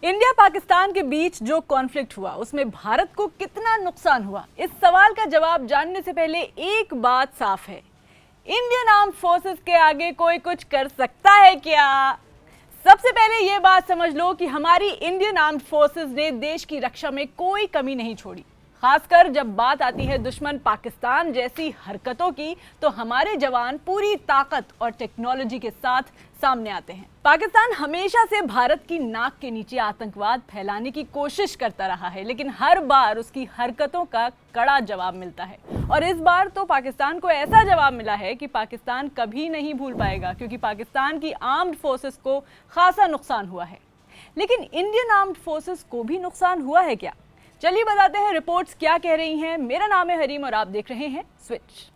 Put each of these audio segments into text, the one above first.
India Pakistan के बीच जो conflict हुआ उसमें भारत को कितना नुकसान हुआ, इस सवाल का जवाब जानने से पहले एक बात साफ है, इंडियन आर्म्ड फोर्सेस के आगे कोई कुछ कर सकता है क्या? सबसे पहले ये बात समझ लो कि हमारी इंडियन आर्म्ड फोर्सेस ने देश की रक्षा में कोई कमी नहीं छोड़ी। खासकर जब बात आती है दुश्मन पाकिस्तान जैसी हरकतों की, तो हमारे जवान पूरी ताकत और टेक्नोलॉजी के साथ सामने आते हैं। पाकिस्तान हमेशा से भारत की नाक के नीचे आतंकवाद फैलाने की कोशिश करता रहा है, लेकिन हर बार उसकी हरकतों का कड़ा जवाब मिलता है। और इस बार तो पाकिस्तान को ऐसा जवाब मिला है कि पाकिस्तान कभी नहीं भूल पाएगा, क्योंकि पाकिस्तान की आर्म्ड फोर्सेस को खासा नुकसान हुआ है। लेकिन इंडियन आर्म्ड फोर्सेस को भी नुकसान हुआ है क्या? चलिए बताते हैं रिपोर्ट्स क्या कह रही हैं। मेरा नाम है हरीम और आप देख रहे हैं स्विच।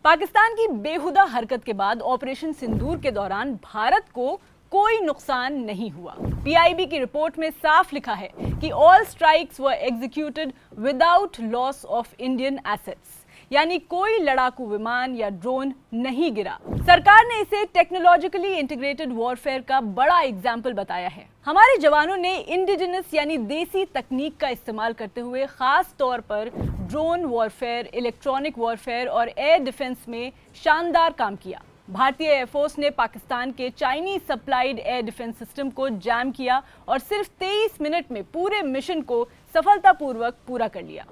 पाकिस्तान की बेहुदा हरकत के बाद ऑपरेशन सिंदूर के दौरान भारत को कोई नुकसान नहीं हुआ। पीआईबी की रिपोर्ट में साफ लिखा है कि all strikes were executed without loss of Indian assets, यानी कोई लड़ाकू विमान या ड्रोन नहीं गिरा। सरकार ने इसे टेक्नोलॉजिकली इंटीग्रेटेड वॉरफेयर का बड़ा एग्जाम्पल बताया है। हमारे जवानों ने इंडिजिनस यानी देसी तकनीक का इस्तेमाल करते हुए खास तौर पर ड्रोन वॉरफेयर, इलेक्ट्रॉनिक वॉरफेयर और एयर डिफेंस में शानदार काम किया। भारतीय एयरफोर्स ने पाकिस्तान के Chinese supplied air defence system को जैम किया और सिर्फ 23 मिनट में पूरे मिशन को सफलतापूर्वक पूरा कर लिया।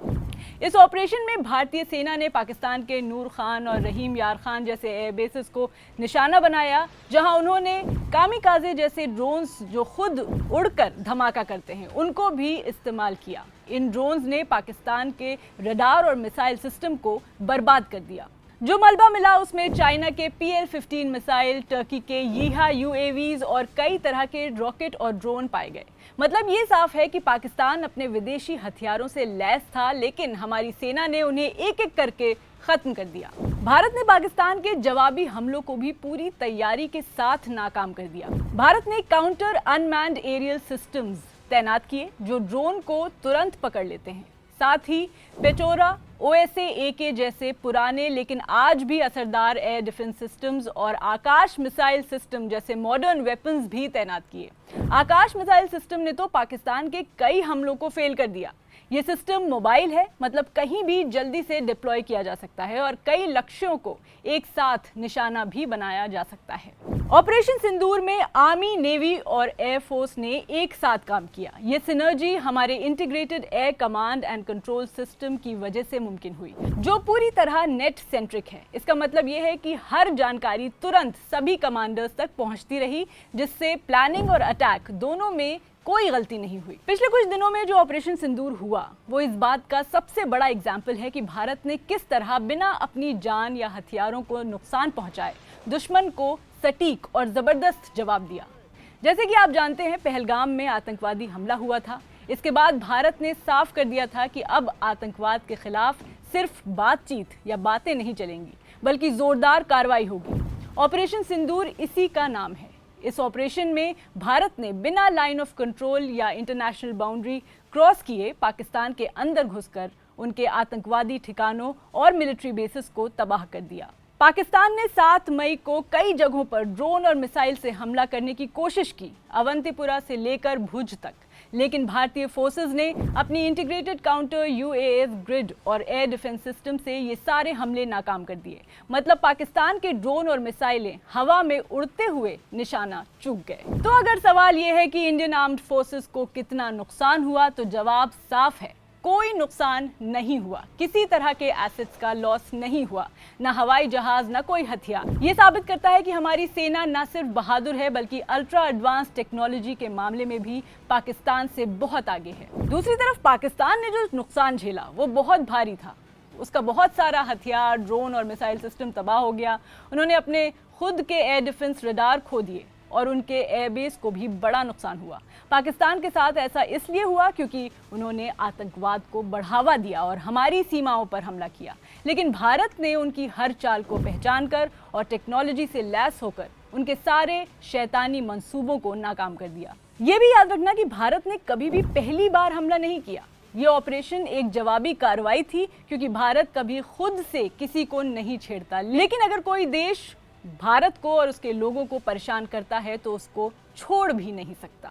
इस ऑपरेशन में भारतीय सेना ने पाकिस्तान के नूर खान और रहीम यार खान जैसे एयरबेसेस को निशाना बनाया, जहां उन्होंने कामिकाजे जैसे ड्रोन्स जो खुद उड़कर धमाका करते हैं उनको भी इस्तेमाल किया। इन ड्रोन्स ने पाकिस्तान के रडार और मिसाइल सिस्टम को बर्बाद कर दिया। जो मलबा मिला उसमें चाइना के PL-15 मिसाइल, टर्की के यीहा UAVs और कई तरह के रॉकेट और ड्रोन पाए गए। मतलब ये साफ है कि पाकिस्तान अपने विदेशी हथियारों से लैस था, लेकिन हमारी सेना ने उन्हें एक एक करके खत्म कर दिया। भारत ने पाकिस्तान के जवाबी हमलों को भी पूरी तैयारी के साथ नाकाम कर दिया। भारत ने काउंटर अनमैन्ड एरियल सिस्टम्स तैनात किए जो ड्रोन को तुरंत पकड़ लेते हैं। साथ ही पेटोरा, OSA-AK जैसे पुराने लेकिन आज भी असरदार एयर डिफेंस सिस्टम्स और आकाश मिसाइल सिस्टम जैसे मॉडर्न वेपन्स भी तैनात किए। आकाश मिसाइल सिस्टम ने तो पाकिस्तान के कई हमलों को फेल कर दिया। ये सिस्टम मोबाइल है, मतलब कहीं भी जल्दी से डिप्लॉय किया जा सकता है और कई लक्ष्यों को एक साथ निशाना भी बनाया जा सकता है। ऑपरेशन सिंदूर में आर्मी, नेवी और एयरफोर्स ने एक साथ काम किया। ये सिनर्जी हमारे integrated air command and control system की वजह से मुमकिन हुई, जो पूरी तरह नेट सेंट्रिक है। इसका मतलब ये है कि हर जानकारी तुरंत सभी कमांडर्स तक पहुंचती रही, जिससे प्लानिंग और अटैक दोनों में कोई गलती नहीं हुई। पिछले कुछ दिनों में जो ऑपरेशन सिंदूर हुआ वो इस बात का सबसे बड़ा एग्जाम्पल है कि भारत ने किस तरह बिना अपनी जान या हथियारों को नुकसान पहुंचाए दुश्मन को सटीक और जबरदस्त जवाब दिया। जैसे कि आप जानते हैं, पहलगाम में आतंकवादी हमला हुआ था। इसके बाद भारत ने साफ कर दिया था कि अब आतंकवाद के खिलाफ सिर्फ बातचीत या बातें नहीं चलेंगी, बल्कि जोरदार कार्रवाई होगी। ऑपरेशन सिंदूर इसी का नाम है। इस ऑपरेशन में भारत ने बिना लाइन ऑफ कंट्रोल या इंटरनेशनल बाउंड्री क्रॉस किए पाकिस्तान के अंदर घुसकर उनके आतंकवादी ठिकानों और मिलिट्री बेसिस को तबाह कर दिया। पाकिस्तान ने 7 मई को कई जगहों पर ड्रोन और मिसाइल से हमला करने की कोशिश की, अवंतीपुरा से लेकर भुज तक, लेकिन भारतीय फोर्सेस ने अपनी इंटीग्रेटेड काउंटर UAS ग्रिड और एयर डिफेंस सिस्टम से ये सारे हमले नाकाम कर दिए। मतलब पाकिस्तान के ड्रोन और मिसाइलें हवा में उड़ते हुए निशाना चूक गए। तो अगर सवाल ये है कि इंडियन आर्म्ड फोर्सेस को कितना नुकसान हुआ, तो जवाब साफ है, कोई नुकसान नहीं हुआ। किसी तरह के एसेट्स का लॉस नहीं हुआ, ना हवाई जहाज, ना कोई हथियार। ये साबित करता है कि हमारी सेना न सिर्फ बहादुर है, बल्कि अल्ट्रा एडवांस टेक्नोलॉजी के मामले में भी पाकिस्तान से बहुत आगे है। दूसरी तरफ पाकिस्तान ने जो नुकसान झेला वो बहुत भारी था। उसका बहुत सारा हथियार, ड्रोन और मिसाइल सिस्टम तबाह हो गया। उन्होंने अपने खुद के एयर डिफेंस रडार खो दिए और उनके एयरबेस को भी बड़ा नुकसान हुआ। पाकिस्तान के साथ ऐसा इसलिए हुआ क्योंकि उन्होंने आतंकवाद को बढ़ावा दिया और हमारी सीमाओं पर हमला किया। लेकिन भारत ने उनकी हर चाल को पहचान कर और टेक्नोलॉजी से लैस होकर उनके सारे शैतानी मंसूबों को नाकाम कर दिया। ये भी याद रखना कि भारत ने कभी भी पहली बार हमला नहीं किया। ये ऑपरेशन एक जवाबी कार्रवाई थी, क्योंकि भारत कभी खुद से किसी को नहीं छेड़ता। लेकिन अगर कोई देश भारत को और उसके लोगों को परेशान करता है तो उसको छोड़ भी नहीं सकता।